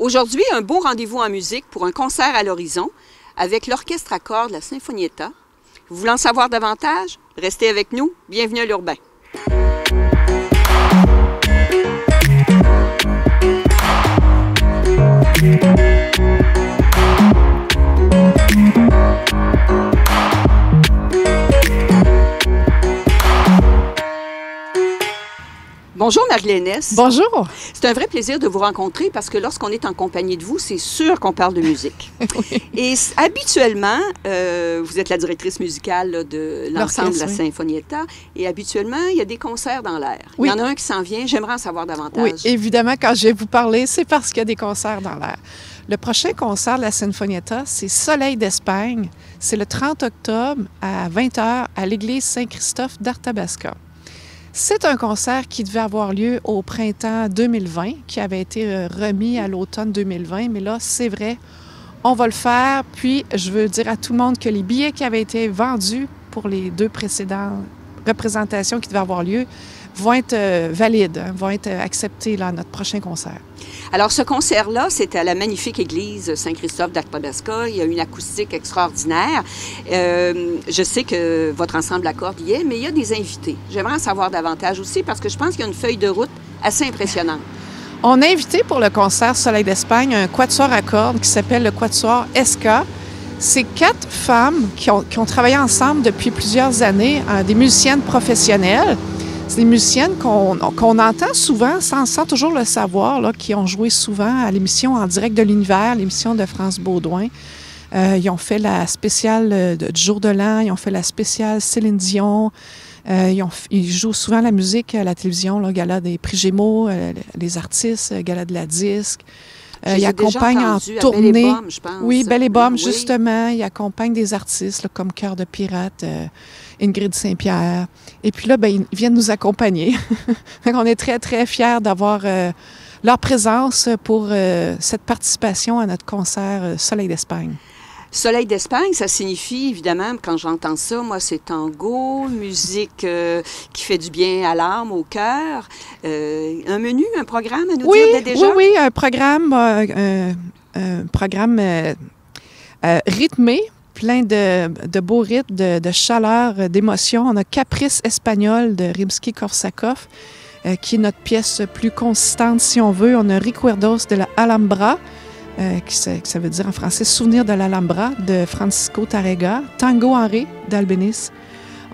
Aujourd'hui, un beau rendez-vous en musique pour un concert à l'horizon avec l'orchestre à cordes de la Sinfonietta. Vous voulez en savoir davantage? Restez avec nous. Bienvenue à l'Urbain. Bonjour Marie-Lénès. Bonjour. C'est un vrai plaisir de vous rencontrer parce que lorsqu'on est en compagnie de vous, c'est sûr qu'on parle de musique. Oui. Et habituellement, vous êtes la directrice musicale là, de l'ensemble de la Sinfonietta et habituellement, il y a des concerts dans l'air. Oui. Il y en a un qui s'en vient, j'aimerais en savoir davantage. Oui, évidemment, quand je vais vous parler, c'est parce qu'il y a des concerts dans l'air. Le prochain concert de la Sinfonietta, c'est Soleil d'Espagne. C'est le 30 octobre à 20h à l'église Saint-Christophe d'Arthabasca. C'est un concert qui devait avoir lieu au printemps 2020, qui avait été remis à l'automne 2020, mais là, c'est vrai, on va le faire. Puis, je veux dire à tout le monde que les billets qui avaient été vendus pour les deux précédentes représentations qui devaient avoir lieu vont être valides, vont être acceptés là, à notre prochain concert. Alors, ce concert-là, c'est à la magnifique église Saint-Christophe d'Arthabasca. Il y a une acoustique extraordinaire. Je sais que votre ensemble à cordes y est, mais il y a des invités. J'aimerais en savoir davantage aussi parce que je pense qu'il y a une feuille de route assez impressionnante. On a invité pour le concert Soleil d'Espagne un quatuor à cordes qui s'appelle le quatuor Esca. C'est 4 femmes qui ont travaillé ensemble depuis plusieurs années, des musiciennes professionnelles. C'est des musiciennes qu'on entend souvent, sans toujours le savoir, là, qui ont joué souvent à l'émission En direct de l'univers, l'émission de France Baudouin. Ils ont fait la spéciale du Jour de l'An, ils ont fait la spéciale Céline Dion. Ils jouent souvent la musique à la télévision, le gala des prix Gémeaux, les artistes, gala de la disque. Ils accompagnent en tournée. Belle et Bomme, je pense. Oui, Belle et Bomme, oui. Justement. Ils accompagnent des artistes là, comme Cœur de Pirate, Ingrid Saint-Pierre. Et puis là, ils viennent nous accompagner. On est très, très fiers d'avoir leur présence pour cette participation à notre concert Soleil d'Espagne. Soleil d'Espagne, ça signifie, évidemment, quand j'entends ça, moi, c'est tango, musique qui fait du bien à l'âme, au cœur. Un menu, un programme à nous dire déjà? Oui, un programme, rythmé, plein de beaux rythmes, de chaleur, d'émotion. On a Caprice espagnol de Rimsky-Korsakov, qui est notre pièce plus consistante, si on veut. On a Recuerdos de la Alhambra, ça veut dire en français « Souvenir de l'Alhambra » de Francisco Tárrega, Tango en Ré d'Albéniz.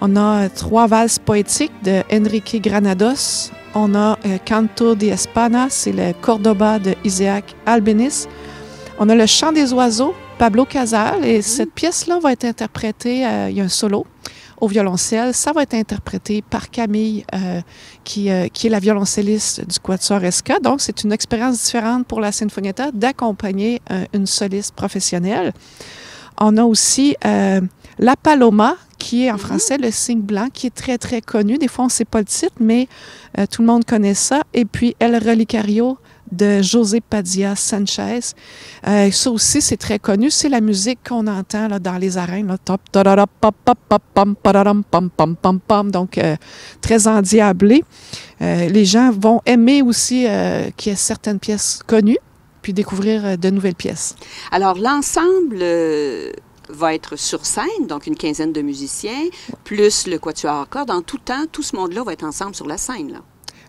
On a 3 valses poétiques de Enrique Granados. On a Canto de España, c'est le Cordoba de Isaac Albéniz. On a le Chant des oiseaux, Pablo Casals, et cette pièce-là va être interprétée, il y a un solo au violoncelle. Ça va être interprété par Camille, qui est la violoncelliste du Quatuor Esca. Donc, c'est une expérience différente pour la Sinfonietta d'accompagner une soliste professionnelle. On a aussi La Paloma, qui est en français le cygne blanc, qui est très, très connu. Des fois, on ne sait pas le titre, mais tout le monde connaît ça. Et puis, El Relicario de José Padilla Sanchez. Ça aussi, c'est très connu. C'est la musique qu'on entend là, dans les arènes. Là. Top, pop, pop, pop, pam, pam, pam, pam, pam, pam. Donc, très endiablé. Les gens vont aimer aussi qu'il y ait certaines pièces connues, puis découvrir de nouvelles pièces. Alors, l'ensemble va être sur scène, donc une quinzaine de musiciens, plus le quatuor à cordes. En tout temps, tout ce monde-là va être ensemble sur la scène, là.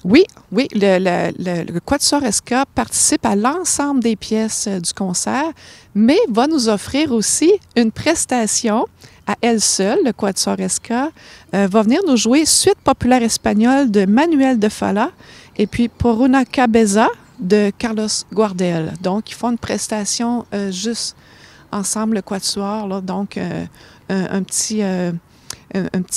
Oui, le Quatuor Esca participe à l'ensemble des pièces du concert, mais va nous offrir aussi une prestation à elle seule. Le Quatuor Esca va venir nous jouer Suite populaire espagnole de Manuel de Falla et puis Por una cabeza de Carlos Gardel. Donc, ils font une prestation juste ensemble, le Quatuor, là, donc un petit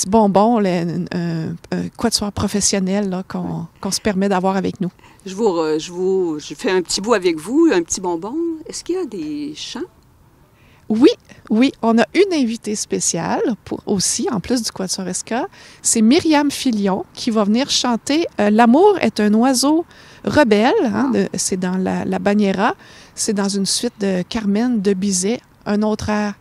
bonbon, un quatuor professionnel là, qu'on se permet d'avoir avec nous. Je fais un petit bout avec vous, un petit bonbon. Est-ce qu'il y a des chants? Oui, on a une invitée spéciale aussi, en plus du Quatuor Esca. C'est Myriam Filion qui va venir chanter « L'amour est un oiseau rebelle ». C'est dans la Bagnera. C'est dans une suite de Carmen de Bizet, un autre air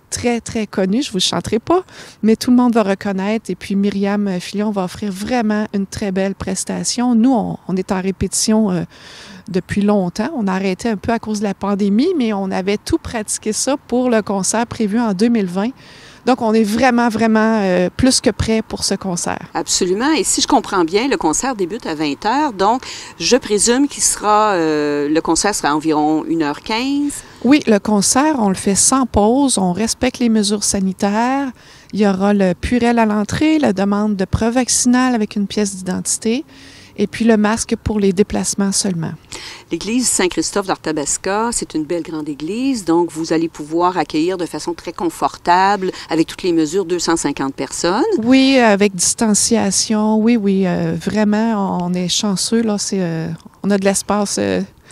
très, très connu. Je vous le chanterai pas, mais tout le monde va reconnaître. Et puis, Myriam Filion va offrir vraiment une très belle prestation. Nous, on est en répétition depuis longtemps. On a arrêté un peu à cause de la pandémie, mais on avait tout pratiqué ça pour le concert prévu en 2020. Donc, on est vraiment, vraiment plus que prêt pour ce concert. Absolument. Et si je comprends bien, le concert débute à 20 h. Donc, je présume le concert sera environ 1h15. Oui, le concert, on le fait sans pause. On respecte les mesures sanitaires. Il y aura le purel à l'entrée, la demande de preuve vaccinale avec une pièce d'identité et puis le masque pour les déplacements seulement. L'église Saint-Christophe d'Arthabasca, c'est une belle grande église, donc vous allez pouvoir accueillir de façon très confortable, avec toutes les mesures, 250 personnes. Oui, avec distanciation, oui, vraiment, on est chanceux, là, on a de l'espace,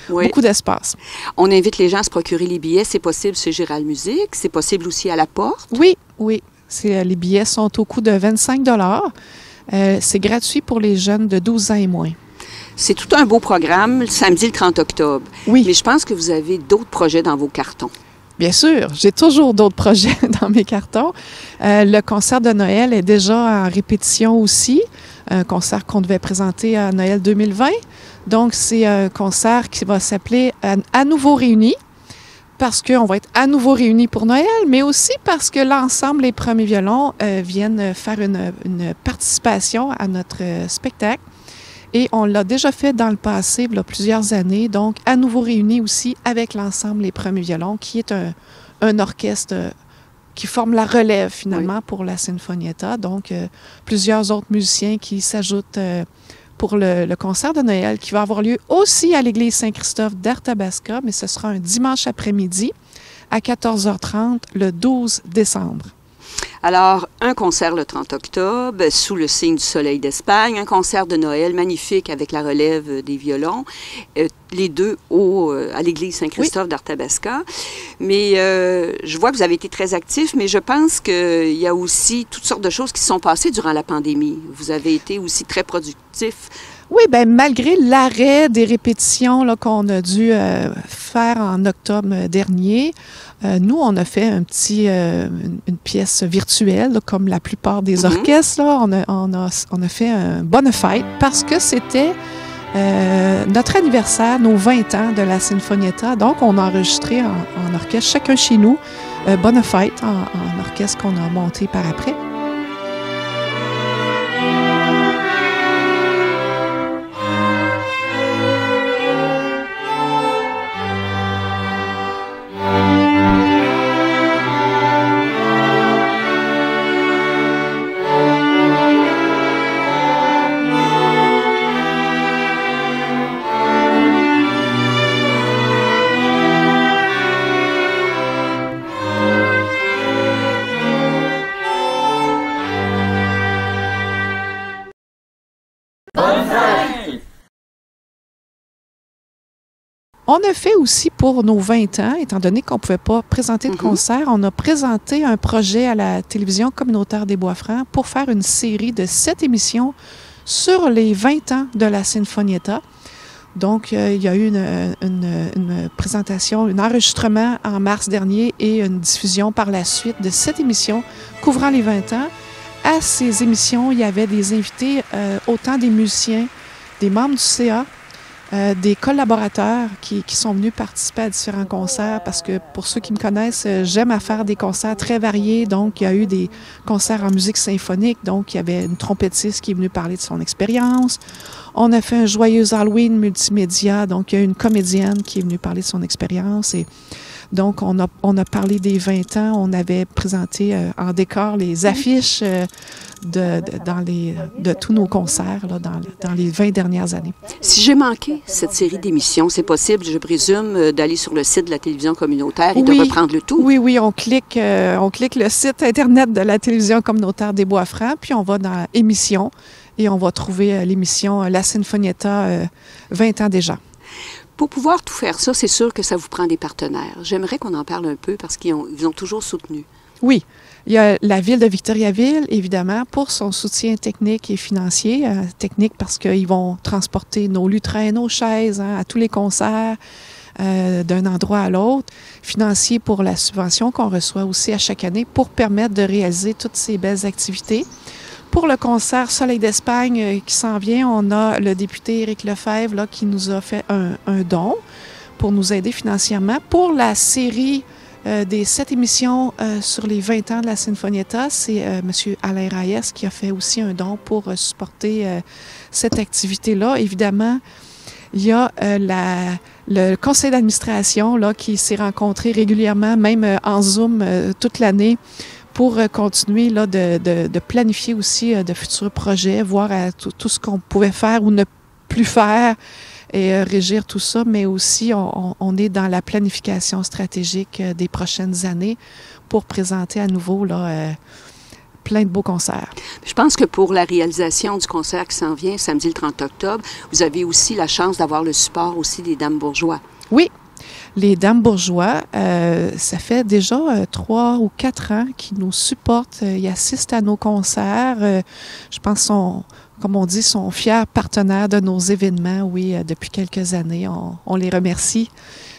oui. Beaucoup d'espace. On invite les gens à se procurer les billets, c'est possible chez Gérald Musique, c'est possible aussi à la porte. Oui, les billets sont au coût de 25 $. C'est gratuit pour les jeunes de 12 ans et moins. C'est tout un beau programme, samedi le 30 octobre. Oui. Mais je pense que vous avez d'autres projets dans vos cartons. Bien sûr, j'ai toujours d'autres projets dans mes cartons. Le concert de Noël est déjà en répétition aussi, un concert qu'on devait présenter à Noël 2020. Donc, c'est un concert qui va s'appeler « À nouveau réunis ». Parce qu'on va être à nouveau réunis pour Noël, mais aussi parce que l'ensemble, les premiers violons viennent faire une participation à notre spectacle. Et on l'a déjà fait dans le passé, il y a plusieurs années, donc à nouveau réunis aussi avec l'ensemble, les premiers violons, qui est un orchestre qui forme la relève finalement pour la Sinfonietta. Donc, plusieurs autres musiciens qui s'ajoutent pour le concert de Noël qui va avoir lieu aussi à l'église Saint-Christophe d'Arthabasca, mais ce sera un dimanche après-midi à 14h30 le 12 décembre. Alors, un concert le 30 octobre sous le signe du soleil d'Espagne, un concert de Noël magnifique avec la relève des violons, les deux à l'église Saint-Christophe d'Arthabasca. Mais je vois que vous avez été très actifs, mais je pense qu'il y a aussi toutes sortes de choses qui se sont passées durant la pandémie. Vous avez été aussi très productifs. Oui, bien, malgré l'arrêt des répétitions là, qu'on a dû faire en octobre dernier, nous, on a fait une pièce virtuelle, là, comme la plupart des orchestres. Là. On a fait un bonne fête parce que c'était notre anniversaire, nos 20 ans de la Sinfonietta. Donc, on a enregistré en orchestre, chacun chez nous, bonne fête en orchestre qu'on a monté par après. On a fait aussi pour nos 20 ans, étant donné qu'on ne pouvait pas présenter de concert, on a présenté un projet à la télévision communautaire des Bois-Francs pour faire une série de 7 émissions sur les 20 ans de la Sinfonietta. Donc, il y a eu une présentation, un enregistrement en mars dernier et une diffusion par la suite de 7 émissions couvrant les 20 ans. À ces émissions, il y avait des invités, autant des musiciens, des membres du CA, des collaborateurs qui sont venus participer à différents concerts parce que pour ceux qui me connaissent, j'aime à faire des concerts très variés. Donc, il y a eu des concerts en musique symphonique. Donc, il y avait une trompettiste qui est venue parler de son expérience. On a fait un joyeux Halloween multimédia. Donc, il y a une comédienne qui est venue parler de son expérience. Et donc, on a parlé des 20 ans. On avait présenté en décor les affiches de tous nos concerts là, dans les 20 dernières années. Si j'ai manqué cette série d'émissions, c'est possible, je présume, d'aller sur le site de la télévision communautaire et de reprendre le tout? Oui, on clique le site Internet de la télévision communautaire des Bois-Francs, puis on va dans émissions et on va trouver l'émission La Sinfonietta 20 ans déjà. Pour pouvoir tout faire ça, c'est sûr que ça vous prend des partenaires. J'aimerais qu'on en parle un peu parce qu'ils ont toujours soutenu. Oui. Il y a la ville de Victoriaville, évidemment, pour son soutien technique et financier. Technique parce qu'ils vont transporter nos lutrins, nos chaises à tous les concerts. d'un endroit à l'autre, financiers pour la subvention qu'on reçoit aussi à chaque année pour permettre de réaliser toutes ces belles activités. Pour le concert Soleil d'Espagne qui s'en vient, on a le député Éric Lefebvre là, qui nous a fait un don pour nous aider financièrement. Pour la série des 7 émissions sur les 20 ans de la Sinfonietta, c'est M. Alain Reyes qui a fait aussi un don pour supporter cette activité-là. Évidemment, il y a le conseil d'administration là, qui s'est rencontré régulièrement, même en Zoom toute l'année, pour continuer là, de planifier aussi de futurs projets, voir tout ce qu'on pouvait faire ou ne plus faire et régir tout ça, mais aussi on est dans la planification stratégique des prochaines années pour présenter à nouveau là, plein de beaux concerts. Je pense que pour la réalisation du concert qui s'en vient samedi le 30 octobre, vous avez aussi la chance d'avoir le support aussi des Dames Bourgeois. Oui. Les Dames Bourgeois, ça fait déjà 3 ou 4 ans qu'ils nous supportent. Ils assistent à nos concerts. Je pense comme on dit, sont fiers partenaires de nos événements, oui, depuis quelques années. On les remercie.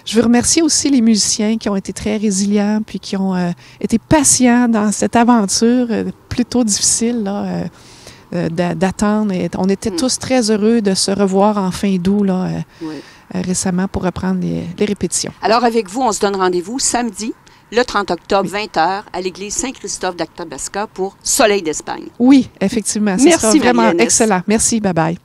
Je veux remercier aussi les musiciens qui ont été très résilients puis qui ont été patients dans cette aventure plutôt difficile là, d'attendre. Et on était tous très heureux de se revoir en fin d'août là, récemment pour reprendre les répétitions. Alors avec vous, on se donne rendez-vous samedi, le 30 octobre, 20h, à l'église Saint-Christophe d'Athabasca pour Soleil d'Espagne. Oui, effectivement. Merci, sera vraiment Marie-Annette. excellent. Merci, bye-bye.